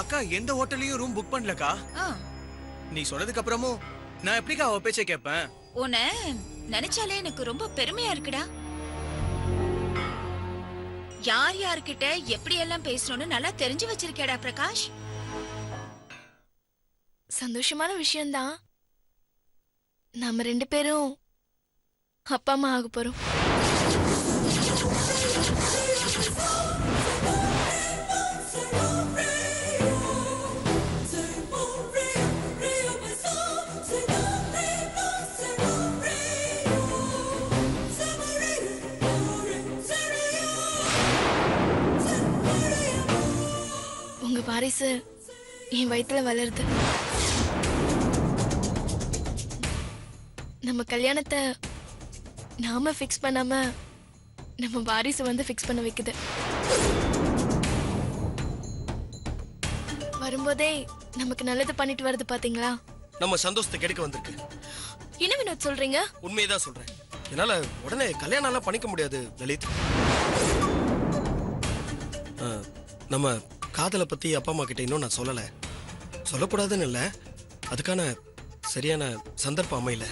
அக்கா எந்த ஹோட்டலையும் room book பண்ணலக்கா. ஆ, நீ சொன்னதுக்கு அப்புறமும் நான் எப்படிக்கா அவ பேச்சை கேட்பேன்? உன்னை நினைச்சாலே எனக்கு ரொம்ப பெருமையா இருக்குடா. யார் யார்கிட்ட எப்படி எல்லாம் பேசணும்னு நல்லா தெரிஞ்சு வச்சிருக்கேடா பிரகாஷ். சந்தோஷமான விஷயம்தான். நாம 2 பேரும் அப்பா அம்மா ஆக போறோம். உங்க வாரிசு என் வயித்துல வளருது. நம்ம கல்யாணத்தை நாம ஃபிக்ஸ் பண்ணாம நம்ம வாரிசு வந்து ஃபிக்ஸ் பண்ண வைக்குது. வரும்போதே நமக்கு நல்லது பண்ணிட்டு வருது பாத்தீங்களா? நம்ம சந்தோஷத்தை கெடுக்க வந்திருக்கு. என்ன வினோத் சொல்றீங்க? உண்மையதான் சொல்றேன். என்னால உடனே கல்யாணம் எல்லாம் பண்ணிக்க முடியாது லலித். நம்ம காதலை பத்தி அப்பா அம்மா கிட்ட இன்னும் நான் சொல்லல. சொல்லக்கூடாதுன்னு இல்ல, அதுக்கான சரியான சந்தர்ப்பம் அமையல.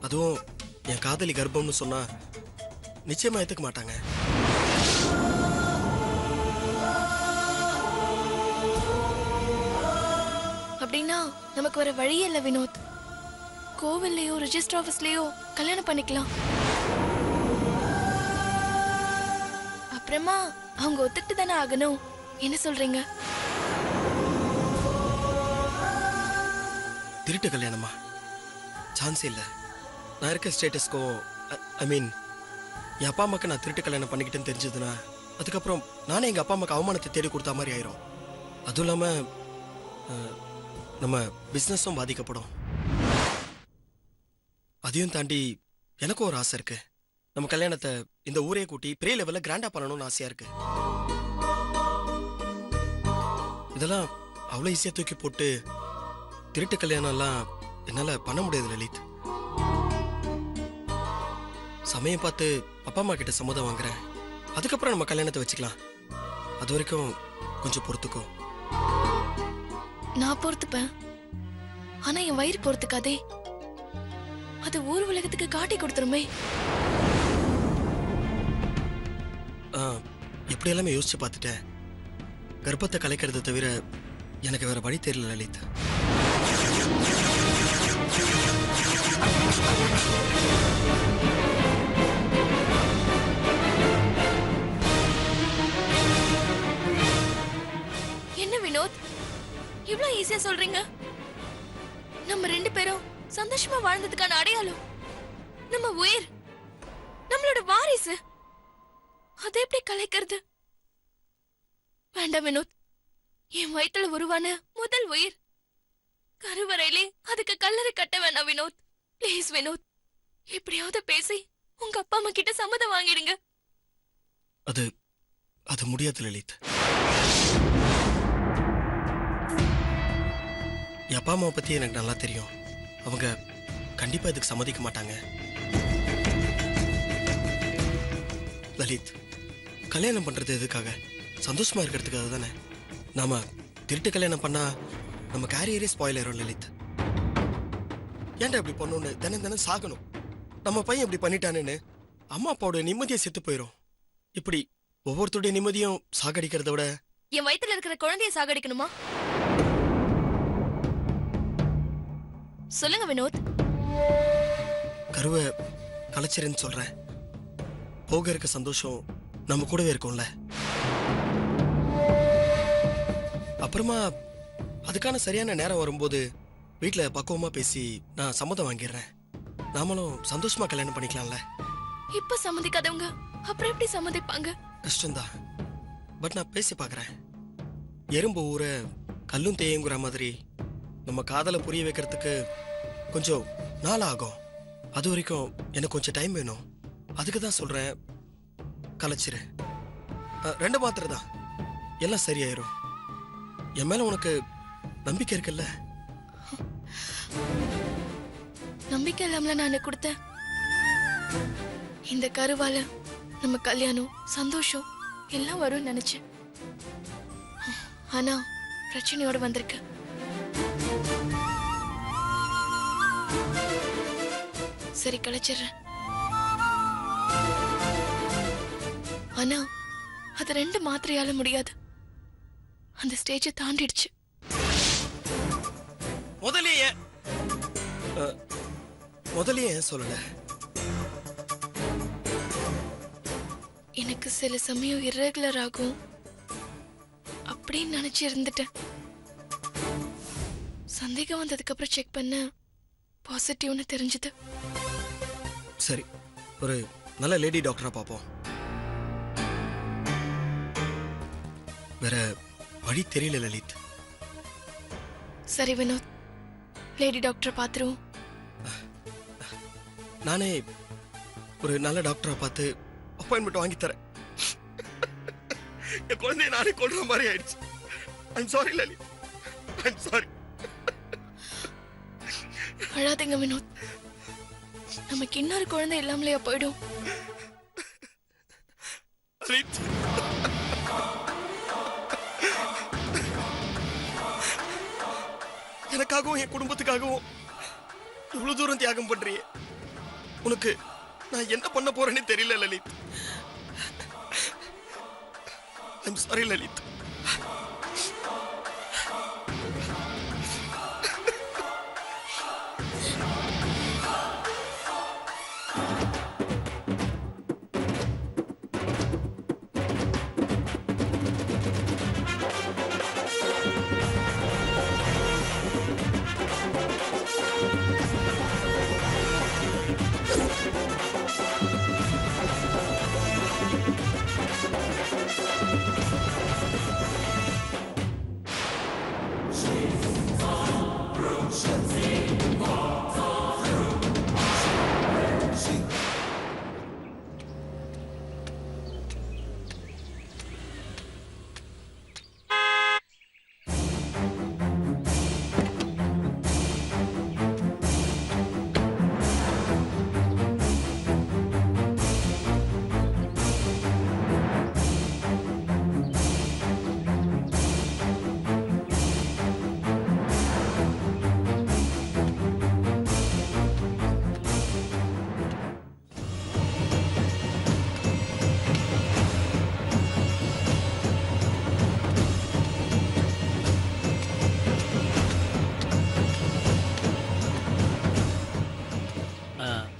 அதுவும் என் காதலி கர்ப்பம்னு சொன்னா நிச்சயமா ஏத்துக்க மாட்டாங்க. அப்படின்னா நமக்கு வர வழியே இல்ல வினோத். கோவில்லையோ ரெஜிஸ்டர் ஆபீஸ்லயோ கல்யாணம் பண்ணிக்கலாம். அப்புறமா அவங்க ஒத்துக்கிட்டு தானே ஆகணும். என்ன சொல்றீங்க? திருட்டு கல்யாணமா? சான்ஸ் இல்ல. நான் இருக்க ஸ்டேட்டஸ்க்கும் ஐ மீன் என் அப்பா அம்மாக்கு நான் திருட்டு கல்யாணம் பண்ணிக்கிட்டேன்னு தெரிஞ்சதுன்னா அதுக்கப்புறம் நானே எங்க அப்பா அம்மாக்கு அவமானத்தை தேடி கொடுத்த மாதிரி ஆயிரும். அதுவும் இல்லாம நம்ம பிசினஸும் பாதிக்கப்படும். அதையும் தாண்டி எனக்கும் ஒரு ஆசை இருக்கு. நம்ம கல்யாணத்தை இந்த ஊரே கூட்டி பெரிய லெவல்ல கிராண்டா பண்ணணும்னு ஆசையா இருக்கு. இதெல்லாம் அவ்வளவு ஈஸியா தூக்கி போட்டு திருட்டு கல்யாணம் எல்லாம் என்னால பண்ண முடியாது லலித். சமயம் பார்த்து அப்பா அம்மா கிட்ட சம்மதம் வாங்குறேன். அதுக்கப்புறம் நம்ம கல்யாணத்தை வச்சுக்கலாம். அது வரைக்கும் கொஞ்சம் பொறுத்துக்கோ. நான் பொறுத்துப்பேன். ஆனா என் வயிறு பொறுத்துக்காதே. அது ஊர் உலகத்துக்கு காட்டி கொடுத்துருமே. எப்படி எல்லாமே யோசிச்சு பார்த்துட்டேன். கர்ப்பத்தை கலைக்கிறத தவிர எனக்கு வேற வழி தெரியல லலித். என்ன வினோத் இவ்வளவு ஈஸியா சொல்றீங்க? நம்ம 2 பேரும் சந்தோஷமா வாழ்ந்ததுக்கான அடையாளம் நம்ம உயிர், நம்மளோட வாரிசு. அதை எப்படி கலைக்கிறது? வேண்டாம் வினோத். என் வயித்துல உருவான முதல் உயிர் கருவறையிலே அதுக்கு கல்லறை கட்ட வேண்டாம் வினோத். பிளீஸ் வினோத், எப்படியாவது பேசி உங்க அப்பா அம்மா கிட்ட சம்மதம் வாங்கிடுங்க. அது அது முடியாது லலித். என் அப்பா அம்மாவை பத்தி எனக்கு நல்லா தெரியும். அவங்க கண்டிப்பா இதுக்கு சம்மதிக்க மாட்டாங்க. லலித், கல்யாணம் பண்றது எதுக்காக? சந்தோஷமா இருக்கிறதுக்காக தானே. நாம திருட்டு கல்யாணம் பண்ணா நம்ம கேரியரே ஸ்பாயில் ஆயிரும் லலித். ஏன்டா இப்படி பண்ணணும்னு தினம் தினம் சாகணும்? நம்ம பையன் இப்படி பண்ணிட்டானேன்னு அம்மா அப்பாவோட நிம்மதியை செத்து போயிரும். இப்படி ஒவ்வொருத்தருடைய நிம்மதியும் சாகடிக்கிறத விட என் வயித்துல இருக்கிற குழந்தைய சாகடிக்கணுமா? சொல்லுங்க வினோத். கருவை கலைச்சிருன்னு சொல்றேன். போக இருக்க சந்தோஷம் நம்ம கூடவே இருக்கும்ல. அப்புறமா அதுக்கான சரியான நேரம் வரும்போது வீட்டுல பக்குவமா பேசி நான் சம்மதம் வாங்கிடுறேன். நாமளும் சந்தோஷமா கல்யாணம் பண்ணிக்கலாம்ல. இப்ப சம்மதிக்காதவங்க அப்புறம் எப்படி சம்மதிப்பாங்க? கஷ்டம்தான். பட் நான் பேசி பாக்குறேன். எறும்பு ஊற கல்லும் தேயுங்கிற மாதிரி நம்ம காதலை புரிய வைக்கிறதுக்கு கொஞ்சம் நாள் ஆகும். அது வரைக்கும் எனக்கு கொஞ்சம் டைம் வேணும். அதுக்கு தான் சொல்றேன், கலைச்சிரு. 2 மாத்திரை தான், எல்லாம் சரியாயிரும். என் மேல உனக்கு நம்பிக்கை இருக்குல்ல? நம்பிக்கை இல்லாமல நான் கொடுத்தேன். இந்த கருவால நம்ம கல்யாணம் சந்தோஷம் எல்லாம் வரும்னு நினைச்சேன். ஆனா பிரச்சனையோட வந்திருக்க. சரி கழிச்சிடுறேன். ஆனா அது 2 மாத்திரையால முடியாது. அந்த ஸ்டேஜை தாண்டிடுச்சு. முதல்லயே ஏன் சொல்லல? எனக்கு சில சமயம் இர்ரெகுலர் ஆகும் அப்படின்னு நினைச்சு இருந்துட்டேன். சந்தேகம் வந்ததுக்கு அப்புறம் செக் பண்ண பாசிட்டிவ்னு தெரிஞ்சது. சரி, ஒரு நல்ல லேடி டாக்டரா பாப்போம். வேற வழி தெரியல லலித். சரி வினோத், லேடி டாக்டரை பாத்துருவோம். நானே ஒரு நல்ல டாக்டரா பார்த்து அப்பாயின்மெண்ட் வாங்கி தரேன். என் குழந்தைய நானே கொல்ற மாதிரி ஆயிடுச்சு. I'm sorry Lalit, I'm sorry. அழாதீங்க வினோத், நமக்கு இன்னொரு குழந்தை இல்லாமலையா போயிடும். லலித், எனக்காகவும் என் குடும்பத்துக்காகவும் இவ்வளவு தூரம் தியாகம் பண்றியே, உனக்கு நான் என்ன பண்ண போறேன்னு தெரியல லலித். I'm sorry Lalit.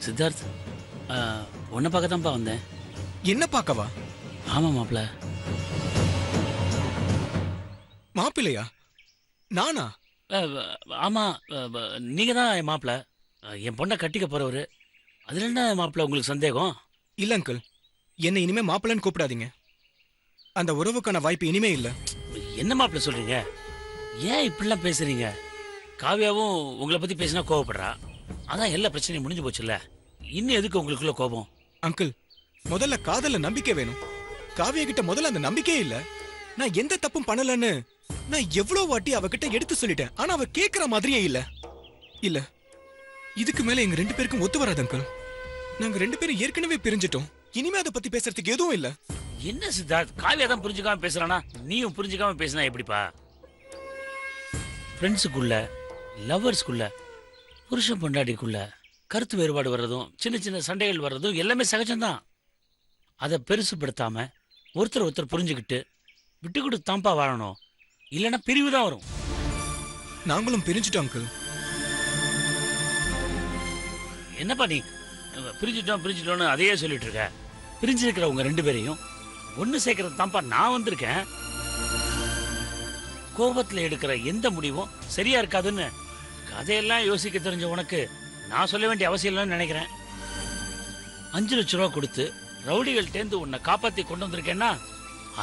சித்தார்த், உன்னை பார்க்க தான்ப்பா வந்தேன். என்ன பார்க்கவா? ஆமா மாப்பிள்ள. மாப்பிள்ளையா? நானா? ஆமா, நீங்க தான் என் மாப்பிள்ள. என் பொண்ணை கட்டிக்க போறவரு. அதுல என்ன மாப்பிள்ள உங்களுக்கு சந்தேகம்? இல்ல அங்கிள், என்னை இனிமே மாப்பிள்ளன்னு கூப்பிடாதீங்க. அந்த உறவுக்கான வாய்ப்பு இனிமே இல்ல. என்ன மாப்பிள்ள சொல்றீங்க? ஏன் இப்படிலாம் பேசுறீங்க? காவியாவும் உங்களை பத்தி பேசினா கோவப்படுறா. அதான் எல்லா பிரச்சனையும் முடிஞ்சு போச்சுல்ல. இன்னும் எதுக்கு உங்களுக்குள்ள கோபம்? அங்கிள், முதல்ல காதல்ல நம்பிக்கை வேணும். காவியா கிட்ட முதல்ல அந்த நம்பிக்கையே இல்ல. நான் எந்த தப்பும் பண்ணலன்னு நான் எவ்வளவு வாட்டி அவகிட்ட எடுத்து சொல்லிட்டேன். ஆனா அவ கேக்குற மாதிரியே இல்ல. இல்ல, இதுக்கு மேல எங்க 2 பேருக்கும் ஒத்து வராது அங்கிள். நாங்க 2 பேரும் ஏற்கனவே பிரிஞ்சிட்டோம். இனிமே அதை பத்தி பேசுறதுக்கு எதுவும் இல்ல. என்ன சித்தார்த், காவியா தான் புரிஞ்சுக்காம பேசுறானா? நீயும் புரிஞ்சுக்காம பேசினா எப்படிப்பா? ஃப்ரெண்ட்ஸுக்குள்ள, லவ்வர்ஸ்குள்ள, புருஷன் பொண்டாட்டிக்குள்ள கருத்து வேறுபாடு வர்றதும் சின்ன சின்ன சண்டைகள் வர்றதும் எல்லாமே சகஜம்தான். அதை பெருசுப்படுத்தாம ஒருத்தர் புரிஞ்சுக்கிட்டு விட்டு கொடுத்து தாம்பா வாழணும். இல்லைன்னா பிரிவு தான் வரும். நாங்களும் பிரிஞ்சுட்டோம் அங்கிள். என்னப்பா நீ பிரிஞ்சுட்டோம்னு அதையே சொல்லிட்டு இருக்க? பிரிஞ்சிருக்கிற உங்க 2 பேரையும் ஒன்னு சேர்க்கறது தான்ப்பா நான் வந்திருக்கேன். கோபத்துல எடுக்கிற எந்த முடிவும் சரியா இருக்காதுன்னு கதையெல்லாம் யோசிக்க தெரிஞ்ச உனக்கு நான் சொல்ல வேண்டிய அவசியம் இல்லைன்னு நினைக்கிறேன். 5 லட்சம் ரூபா கொடுத்து ரவுடிகள்டேந்து உன்னை காப்பாத்தி கொண்டு வந்திருக்கேன்னா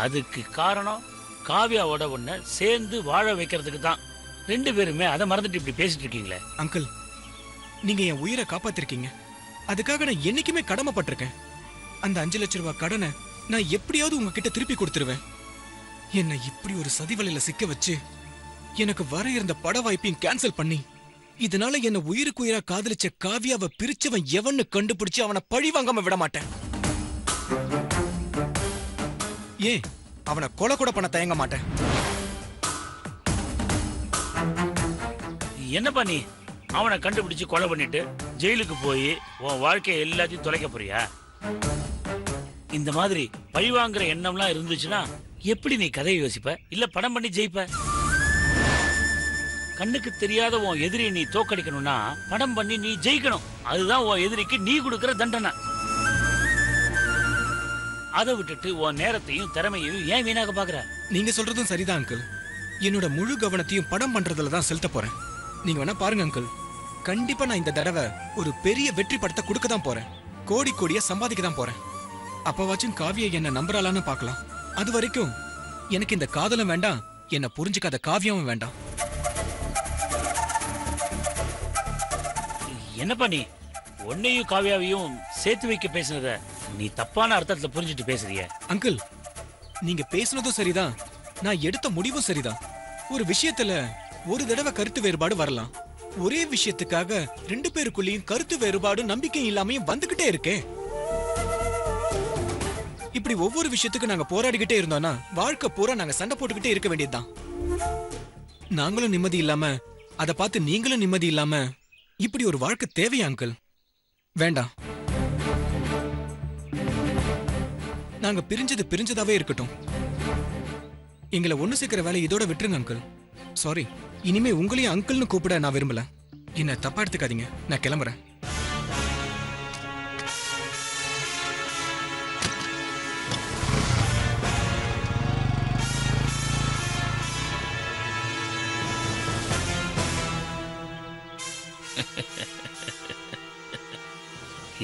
அதுக்கு காரணம் காவியாவோட உன்னை சேர்ந்து வாழ வைக்கிறதுக்கு தான். 2 பேருமே அதை மறந்துட்டு இப்படி பேசிட்டு இருக்கீங்களே. அங்கிள், நீங்க என் உயிரை காப்பாத்திருக்கீங்க. அதுக்காக நான் என்னைக்குமே கடமைப்பட்டிருக்கேன். அந்த 5 லட்சம் ரூபாய் கடனை நான் எப்படியாவது உங்ககிட்ட திருப்பி கொடுத்துருவேன். என்னை இப்படி ஒரு சதிவலையில சிக்க வச்சு எனக்கு வர இருந்த பட வாய்ப்பையும் கேன்சல் பண்ணி இதனால என்ன உயிருக்கு உயிரா காதலிச்ச காவியாவை பிரிச்சவன் எவன்னு கண்டுபிடிச்சு அவனை பழி வாங்காம விட மாட்டேன். ஏன் அவனை கொலை கூட பண்ண தயங்க மாட்டேன். என்னப்பா நீ அவனை கண்டுபிடிச்சு கொலை பண்ணிட்டு ஜெயிலுக்கு போய் உன் வாழ்க்கையை எல்லாத்தையும் தொலைக்க போறியா? இந்த மாதிரி பழிவாங்குற எண்ணம்லாம் இருந்துச்சுன்னா எப்படி நீ கதையை யோசிப்ப? இல்ல படம் பண்ணி ஜெயிப்ப? கண்ணுக்கு தெரியாத உன் எதிரியை நீ தோக்கடிக்கணும்னா படம் பண்ணி நீ ஜெயிக்கணும். அதுதான் உன் எதிரிக்கு நீ கொடுக்கிற தண்டனை. அதை விட்டுட்டு உன் நேரத்தையும் திறமையையும் ஏன் வீணாக பாக்குற? நீங்க சொல்றதும் சரிதான் அங்கிள். என்னோட முழு கவனத்தையும் படம் பண்றதுல தான் செலுத்த போறேன். நீங்க வேணா பாருங்க அங்கிள், கண்டிப்பா நான் இந்த தடவை ஒரு பெரிய வெற்றி படத்தை கொடுக்க தான் போறேன். கோடி கோடியா சம்பாதிக்க தான் போறேன். அப்பவாச்சும் காவியா என்ன நம்புறாளான்னு பார்க்கலாம். அது வரைக்கும் எனக்கு இந்த காதலும் வேண்டாம், என்ன புரிஞ்சுக்காத காவியாவும் வேண்டாம். என்னப்பா நீ உன்னையும் காவியாவையும் சேர்த்து வைக்க பேசுனத நீ தப்பான அர்த்தத்துல புரிஞ்சுட்டு பேசுறிய? அங்கிள், நீங்க பேசுனதும் சரிதான், நான் எடுத்த முடிவும் சரிதான். ஒரு விஷயத்துல ஒரு தடவை கருத்து வேறுபாடு வரலாம். ஒரே விஷயத்துக்காக ரெண்டு பேருக்குள்ளேயும் கருத்து வேறுபாடு நம்பிக்கை இல்லாமையும் வந்துகிட்டே இருக்கே. இப்படி ஒவ்வொரு விஷயத்துக்கு நாங்க போராடிக்கிட்டே இருந்தோம்னா வாழ்க்கை பூரா நாங்க சண்டை போட்டுக்கிட்டே இருக்க வேண்டியதுதான். நாங்களும் நிம்மதி இல்லாம அதை பார்த்து நீங்களும் நிம்மதி இல்லாம இப்படி ஒரு வாழ்க்கை தேவையா அங்கிள்? வேண்டாம். நாங்க பிரிஞ்சதாவே இருக்கட்டும். எங்களை ஒண்ணு சேர்க்கிற வேலை இதோட விட்டுருங்க அங்கிள். சாரி, இனிமே உங்களையும் அங்கிள்னு கூப்பிட நான் விரும்பல. என்ன தப்பா எடுத்துக்காதீங்க, நான் கிளம்புறேன்.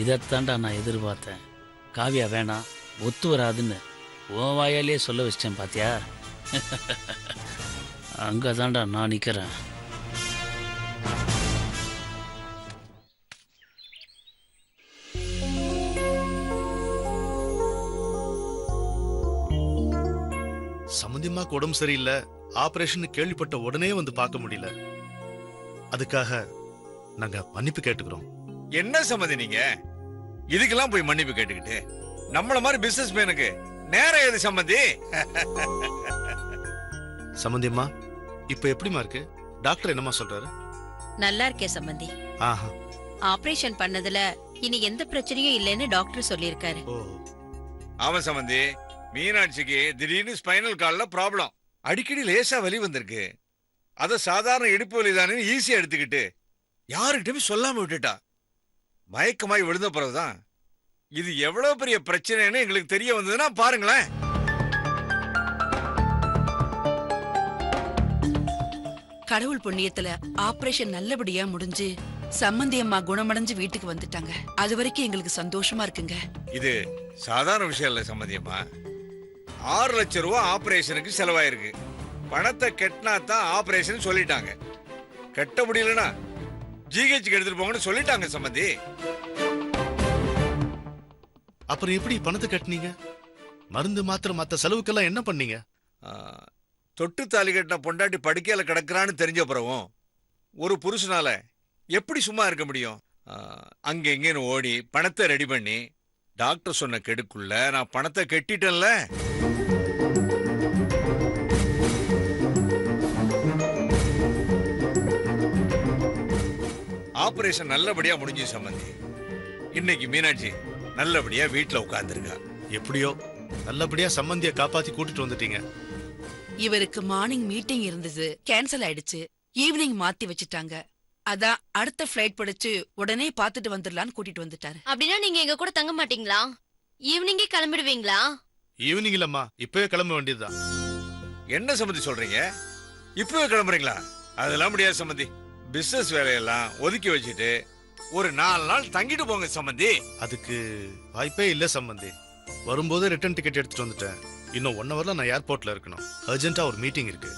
இதைத்தாண்டா நான் எதிர்பார்த்தேன். காவியா வேணாம், ஒத்து வராதுன்னு உன் வாயாலே சொல்ல வச்சிட்டேன் பாத்தியா? அங்கதான்டா நான் நிக்கிறேன். சம்பந்தியமா உடம்பு சரியில்லை, ஆபரேஷன் கேள்விப்பட்ட உடனே வந்து பார்க்க முடியல. அதுக்காக நாங்க மன்னிப்பு கேட்டுக்கிறோம். என்ன சம்மதி நீங்க இதுக்கெல்லாம் போய் மன்னிப்பு கேட்டுக்கிட்டு? நம்மள மாதிரி பிசினஸ் மேனுக்கு நேரம் எது சம்மந்தி? சம்பந்தியம்மா இப்ப எப்படிமா இருக்கு? டாக்டர் என்னமா சொல்றாரு? நல்லா இருக்கே சம்பந்தி. ஆஹா, ஆபரேஷன் பண்ணதுல இனி எந்த பிரச்சனையும் இல்லைன்னு டாக்டர் சொல்லியிருக்காரு. ஓ, ஆமா சம்மந்தி, மீனாட்சிக்கு திடீர்னு ஸ்பைனல் கால்ல ப்ராப்ளம். அடிக்கடி லேசா வலி வந்திருக்கு. அத சாதாரண இடுப்பு வலி தானே ஈஸியா எடுத்துக்கிட்டு யாருக்கிட்டயுமே சொல்லாம விட்டுட்டா. மயக்கமாய் விழுந்த பிறகுதான் இது எவ்வளவு பெரிய பிரச்சனைன்னு எங்களுக்கு தெரிய வந்ததுன்னா பாருங்களேன். கடவுள் புண்ணியத்துல ஆபரேஷன் நல்லபடியா முடிஞ்சு சம்மந்தி அம்மா குணமடைஞ்சு வீட்டுக்கு வந்துட்டாங்க. அது வரைக்கும் எங்களுக்கு சந்தோஷமா இருக்குங்க. இது சாதாரண விஷயம் இல்ல சம்மந்தியம்மா. 6 லட்சம் ரூபாய் ஆபரேஷனுக்கு செலவாயிருக்கு. பணத்தை கெட்டினா தான் ஆபரேஷன் சொல்லிட்டாங்க. கட்ட முடியலனா ஜிஹெச்சுக்கு எடுத்துட்டு போங்கன்னு சொல்லிட்டாங்க சம்மந்தி. அப்புறம் எப்படி பணத்தை கட்டினீங்க? மருந்து மாத்திரை மத்த செலவுக்கெல்லாம் என்ன பண்ணீங்க? தொட்டு தாலி கட்டின பொண்டாட்டி படுக்கையில கிடக்குறான்னு தெரிஞ்ச பிறகும் ஒரு புருஷனால எப்படி சும்மா இருக்க முடியும்? அங்க எங்கேன்னு ஓடி பணத்தை ரெடி பண்ணி டாக்டர் சொன்ன கெடுக்குள்ள நான் பணத்தை கட்டிட்டேன்ல. ஆபரேஷன் நல்லபடியா முடிஞ்சு சம்பந்தி. இன்னைக்கு மீனாட்சி நல்லபடியா வீட்டுல உட்கார்ந்துருக்கா. எப்படியோ நல்லபடியா சம்பந்திய காப்பாத்தி கூட்டிட்டு வந்துட்டீங்க. இவருக்கு மார்னிங் மீட்டிங் இருந்தது, கேன்சல் ஆயிடுச்சு. ஈவினிங் மாத்தி வச்சுட்டாங்க. அதான் அடுத்த ஃபிளைட் பிடிச்சு உடனே பாத்துட்டு வந்துடலான்னு கூட்டிட்டு வந்துட்டாரு. அப்படின்னா நீங்க எங்க கூட தங்க மாட்டீங்களா? ஈவினிங்கே கிளம்பிடுவீங்களா? ஈவினிங் இல்லம்மா, இப்பவே கிளம்ப வேண்டியதுதான். என்ன சம்மந்தி சொல்றீங்க? இப்பவே கிளம்புறீங்களா? அதெல்லாம் முடியாது சம்மந்தி. பிசினஸ் வேலையெல்லாம் ஒதுக்கி வச்சுட்டு ஒரு 4 நாள் தங்கிட்டு போங்க சம்மந்தி. அதுக்கு வாய்ப்பே இல்ல சம்பந்தி. வரும்போது ரிட்டர்ன் டிக்கெட் எடுத்துட்டு வந்துட்டேன். இன்னும் 1 ஹவர்ல நான் ஏர்போர்ட்ல இருக்கணும். அர்ஜென்ட்டா ஒரு மீட்டிங் இருக்கு.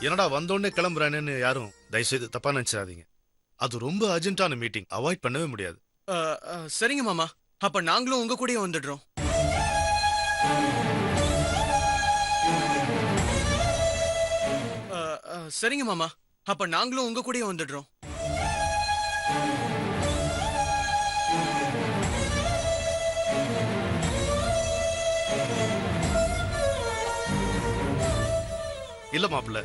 என்னடா வந்தோடனே கிளம்புறானேன்னு யாரும் தயவுசெய்து தப்பா நினைச்சிடாதீங்க. அது ரொம்ப அர்ஜென்ட்டான மீட்டிங், அவாய்ட் பண்ணவே முடியாது. சரிங்க மாமா, அப்ப நாங்களும் உங்க கூடயே வந்துடுறோம். சரிங்க மாமா, அப்ப நாங்களும் உங்க கூடயே வந்துடுறோம். இல்ல மாப்பிள்ள,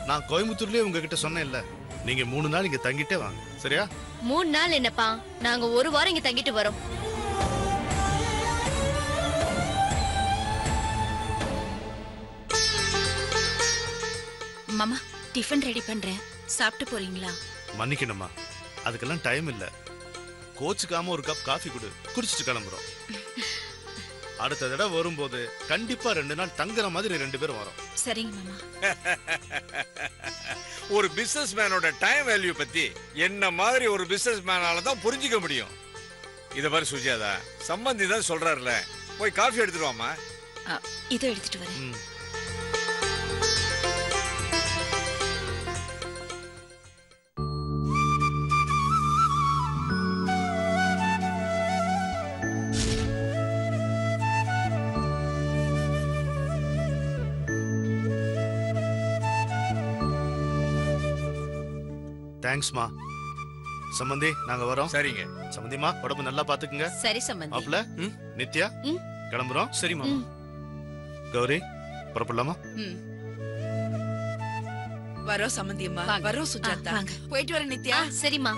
நான் கோயம்புத்தூர்லயே உங்ககிட்ட சொன்னேன்ல, நீங்க 3 நாள் இங்க தங்கிட்டே வாங்க, சரியா? 3 நாள் என்னப்பா, நாங்க 1 வாரம் இங்க தங்கிட்டு வரோம். மாமா டிஃபன் ரெடி பண்றேன், சாப்பிட்டு போறீங்களா? மன்னிக்கணுமா, அதுக்கெல்லாம் டைம் இல்ல. கோச்சுக்காம ஒரு கப் காஃபி குடு, குடிச்சிட்டு கிளம்புறோம். அடுத்த தடவை வரும்போது கண்டிப்பா 2 நாள் தங்குற மாதிரி 2 பேரும் வரோம். சரிங்க மாமா. ஒரு பிசினஸ் மேனோட டைம் வேல்யூ பத்தி என்ன மாதிரி ஒரு பிசினஸ் மேனால தான் புரிஞ்சுக்க முடியும். இத பாரு சுஜாதா, சம்பந்தி தான் சொல்றாருல, போய் காஃபி எடுத்துட்டு வாமா. இதோ எடுத்துட்டு வரேன். தேங்க்ஸ்மா. சம்பந்தி, நாங்க வரோம். சரிங்க. சம்பந்திமா, உடம்பு நல்லா பாத்துக்குங்க. சரி சம்பந்தி. மாப்ள, நித்யா, கிளம்புறோம். சரி மாமா. கௌரி, புறப்படலாமா? வரோம் சம்பந்தியம்மா, வரோம் சுஜாதா. வாங்க. போயிட்டு வரேன் நித்யா. சரிம்மா.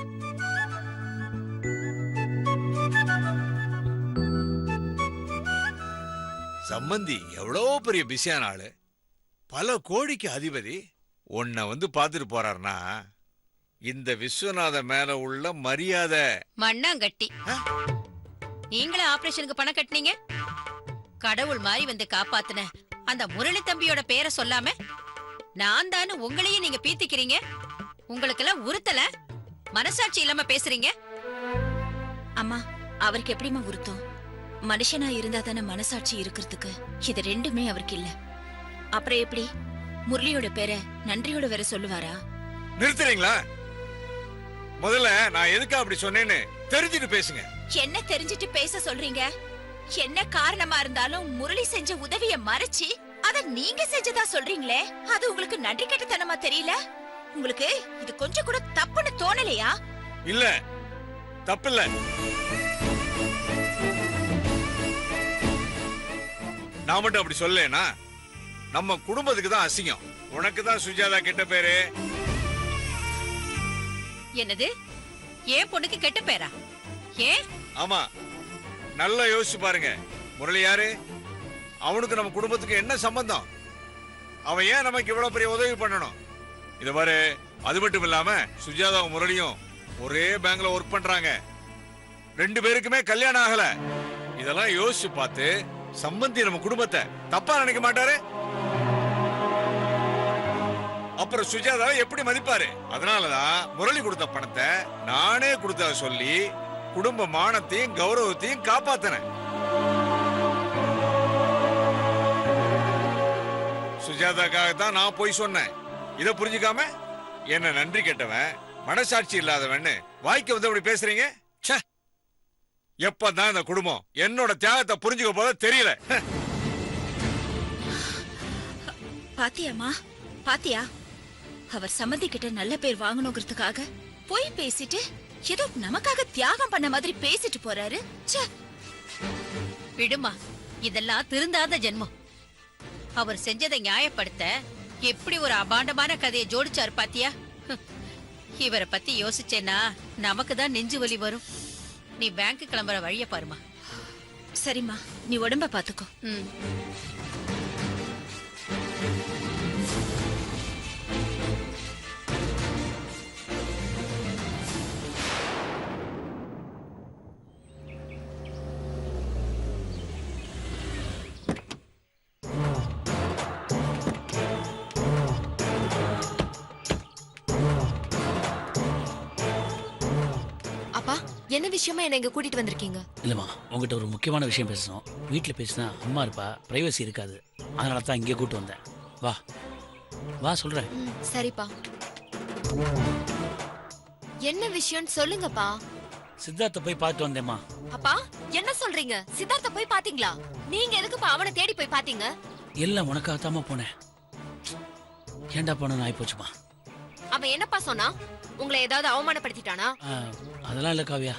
சம்பந்தி எவ்வளவு பெரிய பிஸியான ஆளு, பல கோடிக்கு அதிபதி. உன்னை வந்து பாத்துட்டு போறாருன்னா இந்த விஸ்வநாத மேல உள்ள மரியாதை. மண்ணாங்கட்டி, நீங்களும் ஆபரேஷனுக்கு பணம் கட்டினீங்க. கடவுள் மாதிரி வந்து காப்பாத்துன அந்த முரளி தம்பியோட பேரை சொல்லாம நான் தானு உங்களையும் நீங்க பீத்திக்கிறீங்க. உங்களுக்கெல்லாம் உறுத்தல, மனசாட்சி இல்லாம பேசுறீங்க. அம்மா, அவருக்கு எப்படிமா உருத்தம்? மனுஷனா இருந்தா தானே மனசாட்சி இருக்கிறதுக்கு. இது ரெண்டுமே அவருக்கு இல்ல. அப்புறம் எப்படி முரளியோட பேரை நன்றியோட வேற சொல்லுவாரா? நிறுத்துறீங்களா? முதல்ல நான் எதுக்கு அப்படி சொன்னேன்னு தெரிஞ்சுட்டு பேசுங்க. என்ன தெரிஞ்சிட்டு பேச சொல்றீங்க? என்ன காரணமா இருந்தாலும் முரளி செஞ்ச உதவிய மறைச்சு அத நீங்க செஞ்சதா சொல்றீங்களே, அது உங்களுக்கு நன்றி கெட்டத்தனமா தெரியல? உங்களுக்கு இது கொஞ்சம் கூட தப்புன்னு தோணலையா? இல்ல, தப்பில்ல. நான் மட்டும் அப்படி சொல்லலைன்னா நம்ம குடும்பத்துக்கு தான் அசிங்கம். உனக்கு தான் சுஜாதா கெட்ட பேரு. என்னது, ஏன் பொண்ணுக்கு கெட்ட பேரா? ஏன்? ஆமா, நல்லா யோசிச்சு பாருங்க. முரளி யாரு? அவனுக்கு நம்ம குடும்பத்துக்கு என்ன சம்பந்தம்? அவன் ஏன் நமக்கு இவ்வளவு பெரிய உதவி பண்ணணும்? இத பாரு, அது மட்டும் இல்லாம சுஜாதாவும் முரளியும் ஒரே பேங்க்ல ஒர்க் பண்றாங்க. 2 பேருக்குமே கல்யாணம் ஆகல. இதெல்லாம் யோசிச்சு பார்த்து சம்பந்தி நம்ம குடும்பத்தை தப்பா நினைக்க மாட்டாரு. அப்புறம் சுஜாதாவை எப்படி மதிப்பாரு? அதனாலதான் முரளி கொடுத்த பணத்தை நானே கொடுத்த சொல்லி குடும்ப மானத்தையும் கௌரவத்தையும் காப்பாத்தினேன். சுஜாதாக்காகத்தான் நான் போய் சொன்னேன். இத புரிஞ்சுக்காம என்ன நன்றி கெட்டவன், மனசாட்சி இல்லாதவன்னு வாய்க்கு வந்து அப்படி பேசுறீங்க. எப்பதான் இந்த குடும்பம் என்னோட தியாகத்தை புரிஞ்சுக்க போத தெரியல. பாத்தியாமா, பாத்தியா? அவர் சம்மந்தி கிட்ட நல்ல பேர் வாங்கணுங்கிறதுக்காக போய் பேசிட்டு ஏதோ நமக்காக தியாகம் பண்ண மாதிரி பேசிட்டு போறாரு. விடுமா, இதெல்லாம் திருந்தாத ஜென்மம். அவர் செஞ்சதை நியாயப்படுத்த எப்படி ஒரு அபாண்டமான கதையை ஜோடிச்சாரு பாத்தியா? இவரை பத்தி யோசிச்சேன்னா நமக்கு தான் நெஞ்சு வலி வரும். நீ பேங்க் கிளம்புற வழிய பாருமா. சரிம்மா, நீ உடம்ப பாத்துக்கோ. என்ன விஷயமா என்ன இங்க கூட்டிட்டு வந்திருக்கீங்க? இல்லம்மா, உங்ககிட்ட ஒரு முக்கியமான விஷயம் பேசணும். வீட்டில் பேசினா அம்மா இருப்பா, பிரைவசி இருக்காது. அதனால தான் இங்கே கூட்டு வந்தேன். வா வா சொல்றேன். சரிப்பா, என்ன விஷயம்னு சொல்லுங்கப்பா. சித்தார்த்த போய் பார்த்து வந்தேம்மா. அப்பா, என்ன சொல்றீங்க? சித்தார்த்த போய் பாத்தீங்களா? நீங்க எதுக்குப்பா அவனை தேடி போய் பாத்தீங்க? எல்லாம் உனக்காகத்தாமா போனேன். ஏண்டா போனேன்னு ஆயிப்போச்சுமா. அவன் என்னப்பா சொன்னா? உங்களை ஏதாவது அவமானப்படுத்திட்டானா? அதெல்லாம் இல்லை காவியா.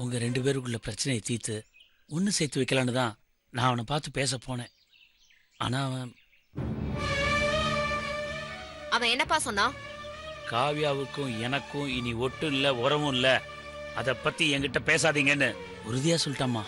உங்க 2 பேருக்குள்ள பிரச்சனையை தீர்த்து ஒன்று சேர்த்து வைக்கலான்னு தான் நான் அவனை பார்த்து பேச போனேன். ஆனா அவன் அவன் என்னப்பா சொன்னான்? காவ்யாவுக்கும் எனக்கும் இனி ஒட்டும் இல்ல உறவும் இல்ல, அத பத்தி என்கிட்ட பேசாதீங்கன்னு உறுதியா சொல்லிட்டாமா.